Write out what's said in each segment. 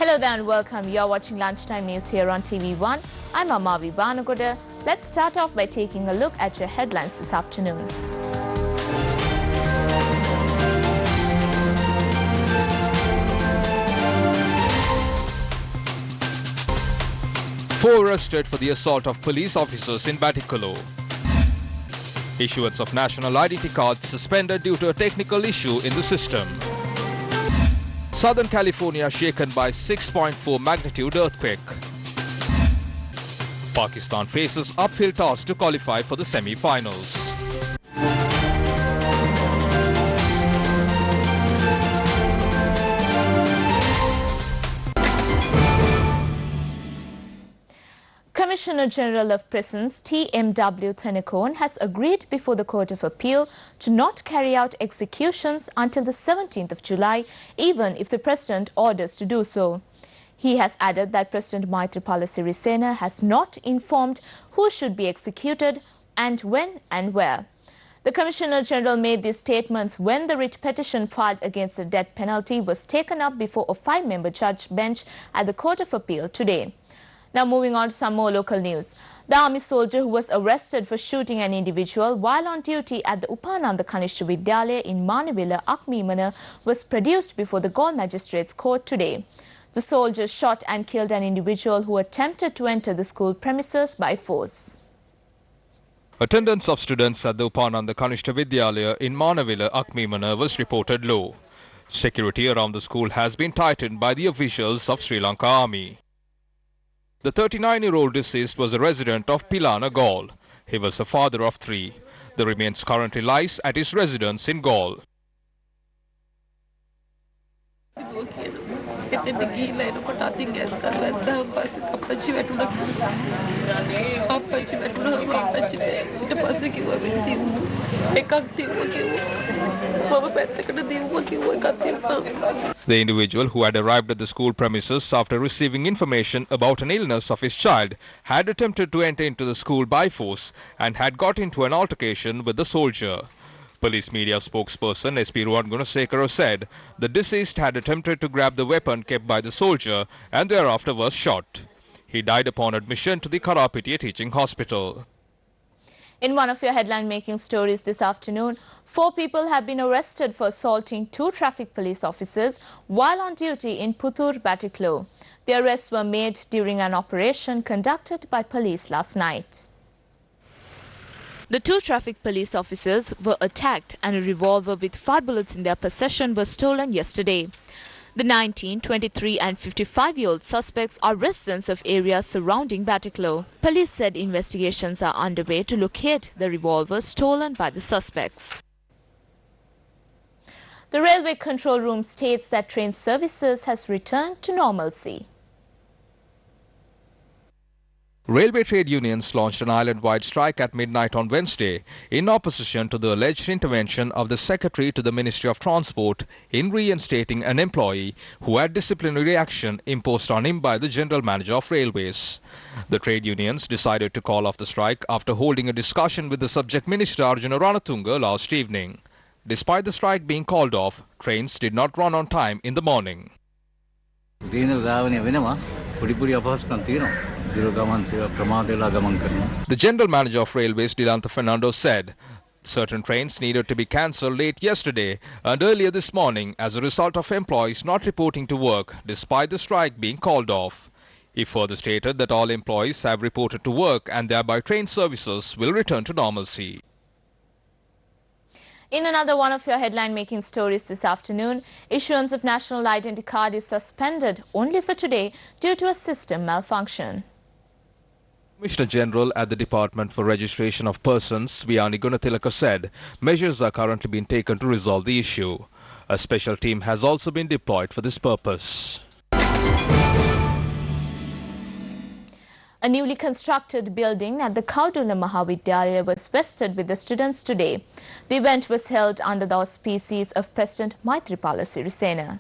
Hello there and welcome. You're watching Lunchtime News here on TV1. I'm Amavi Banagoda. Let's start off by taking a look at your headlines this afternoon. Four arrested for the assault of police officers in Batticaloa. Issuance of national identity cards suspended due to a technical issue in the system. Southern California shaken by 6.4 magnitude earthquake. Pakistan faces uphill task to qualify for the semi-finals. Commissioner General of Prisons TMW Thenekon has agreed before the Court of Appeal to not carry out executions until the 17th of July, even if the President orders to do so. He has added that President Maithripala Sirisena has not informed who should be executed and when and where. The Commissioner General made these statements when the writ petition filed against the death penalty was taken up before a 5-member judge bench at the Court of Appeal today. Now moving on to some more local news. The army soldier who was arrested for shooting an individual while on duty at the Upananda Kanishta Vidyalaya in Manavila, Akmimana was produced before the Galle Magistrates Court today. The soldier shot and killed an individual who attempted to enter the school premises by force. Attendance of students at the Upananda Kanishta Vidyalaya in Manavila, Akmimana was reported low. Security around the school has been tightened by the officials of Sri Lanka Army. The 39-year-old deceased was a resident of Pilana, Galle. He was the father of 3. The remains currently lies at his residence in Galle. The individual who had arrived at the school premises after receiving information about an illness of his child had attempted to enter into the school by force and had got into an altercation with the soldier. Police media spokesperson SP Ruwan Gunasekara said the deceased had attempted to grab the weapon kept by the soldier and thereafter was shot. He died upon admission to the Karapitiya Teaching Hospital. In one of your headline-making stories this afternoon, 4 people have been arrested for assaulting 2 traffic police officers while on duty in Puttur, Batticaloa. The arrests were made during an operation conducted by police last night. The 2 traffic police officers were attacked and a revolver with 5 bullets in their possession was stolen yesterday. The 19, 23 and 55-year-old suspects are residents of areas surrounding Batticaloa. Police said investigations are underway to locate the revolver stolen by the suspects. The railway control room states that train services has returned to normalcy. Railway trade unions launched an island-wide strike at midnight on Wednesday in opposition to the alleged intervention of the Secretary to the Ministry of Transport in reinstating an employee who had disciplinary action imposed on him by the General Manager of Railways. The trade unions decided to call off the strike after holding a discussion with the subject Minister Arjuna Ranatunga last evening. Despite the strike being called off, trains did not run on time in the morning. The General Manager of Railways, Dilantha Fernando, said certain trains needed to be cancelled late yesterday and earlier this morning as a result of employees not reporting to work despite the strike being called off. He further stated that all employees have reported to work and thereby train services will return to normalcy. In another one of your headline-making stories this afternoon, issuance of national identity card is suspended only for today due to a system malfunction. Commissioner General at the Department for Registration of Persons, Viyani Gunathilaka, said measures are currently being taken to resolve the issue. A special team has also been deployed for this purpose. A newly constructed building at the Kaudula Mahavidyalaya was vested with the students today. The event was held under the auspices of President Maithripala Sirisena.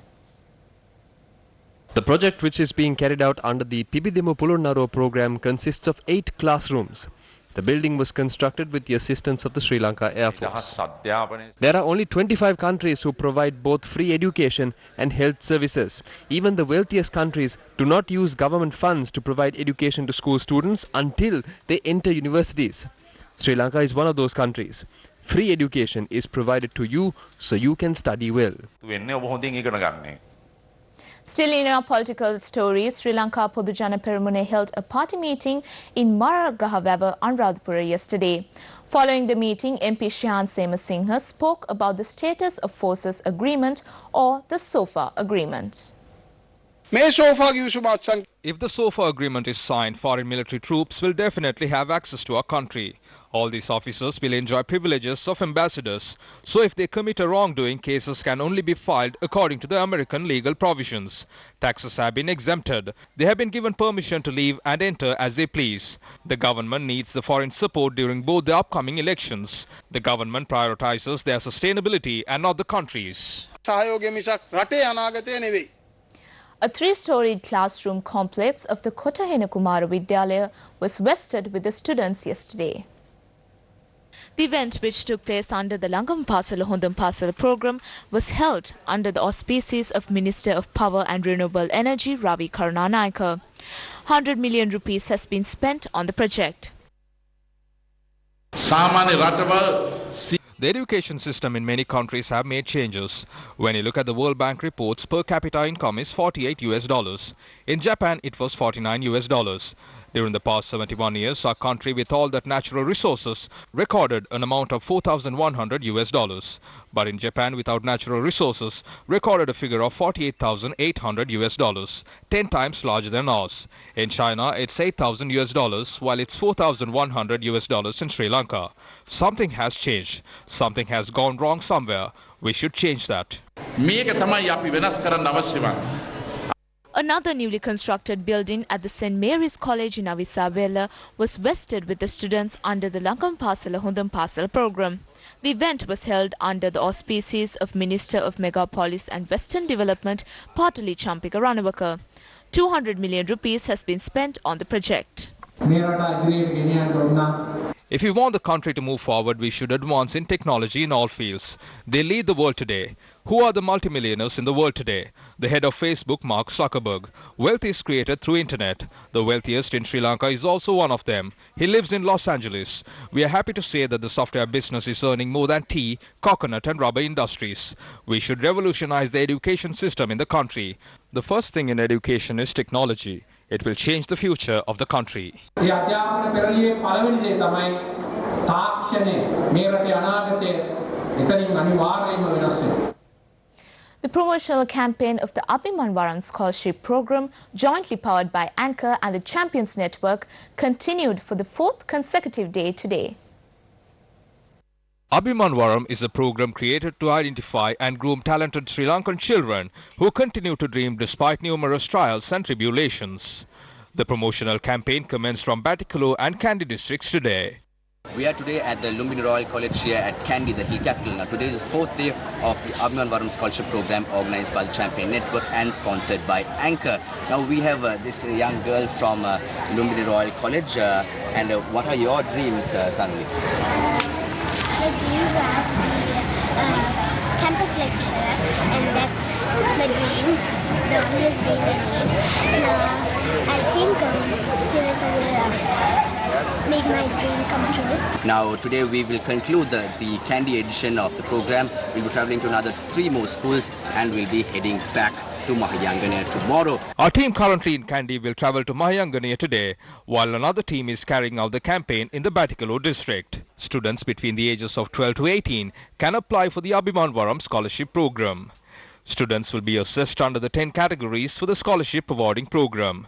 The project, which is being carried out under the Pibidemu Pulunaro program, consists of 8 classrooms. The building was constructed with the assistance of the Sri Lanka Air Force. There are only 25 countries who provide both free education and health services. Even the wealthiest countries do not use government funds to provide education to school students until they enter universities. Sri Lanka is one of those countries. Free education is provided to you so you can study well. Still in our political stories, Sri Lanka Podujana Peramune held a party meeting in Maragahawava, Anuradhapura yesterday. Following the meeting, MP Shyan Semasinghe spoke about the status of forces agreement or the SOFA agreement. If the SOFA agreement is signed, foreign military troops will definitely have access to our country. All these officers will enjoy privileges of ambassadors. So if they commit a wrongdoing, cases can only be filed according to the American legal provisions. Taxes have been exempted. They have been given permission to leave and enter as they please. The government needs the foreign support during both the upcoming elections. The government prioritizes their sustainability and not the country's. A three-storied classroom complex of the Kotahena Kumara Vidyalaya was vested with the students yesterday. The event, which took place under the Langam Pasala Hundam Pasala program, was held under the auspices of Minister of Power and Renewable Energy Ravi Karunanayake. 100 million rupees has been spent on the project. The education system in many countries have made changes. When you look at the World Bank reports, per capita income is $48. In Japan, it was $49. During the past 71 years, our country, with all that natural resources, recorded an amount of $4,100. But in Japan, without natural resources, recorded a figure of $48,800, 10 times larger than ours. In China, it's $8,000, while it's $4,100 in Sri Lanka. Something has changed. Something has gone wrong somewhere. We should change that. Another newly constructed building at the St. Mary's College in Avisavela was vested with the students under the Langam Pasala Hundam Pasala program. The event was held under the auspices of Minister of Megapolis and Western Development, Patali Champika Ranawaka. 200 million rupees has been spent on the project. If we want the country to move forward, we should advance in technology in all fields. They lead the world today. Who are the multimillionaires in the world today? The head of Facebook, Mark Zuckerberg. Wealth is created through internet. The wealthiest in Sri Lanka is also one of them. He lives in Los Angeles. We are happy to say that the software business is earning more than tea, coconut and rubber industries. We should revolutionize the education system in the country. The first thing in education is technology. It will change the future of the country. The promotional campaign of the Abhimanvaram Scholarship Program, jointly powered by Anchor and the Champions Network, continued for the fourth consecutive day today. Abhimanvaram is a program created to identify and groom talented Sri Lankan children who continue to dream despite numerous trials and tribulations. The promotional campaign commenced from Batticaloa and Kandy districts today. We are today at the Lumbini Royal College here at Kandy, the hill capital. Now today is the fourth day of the Abhimanvaram Scholarship Program organized by the Champion Network and sponsored by Anchor. Now we have this young girl from Lumbini Royal College. And what are your dreams, Sanvi? My dreams are to be a campus lecturer, and that's my dream, the honest dream I need. And I think seriously I will make my dream come true. Now today we will conclude the Kandy edition of the program. We'll be travelling to another 3 more schools and we'll be heading back to Mahayanganaya tomorrow. Our team currently in Kandy will travel to Mahayanganaya today, while another team is carrying out the campaign in the Batticaloa district. Students between the ages of 12 to 18 can apply for the Abhimanvaram Scholarship Program. Students will be assessed under the 10 categories for the scholarship awarding program.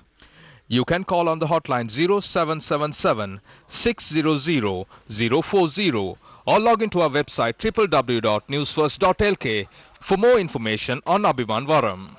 You can call on the hotline 0777 600 040 or log into our website www.newsfirst.lk for more information on Abhimanvaram.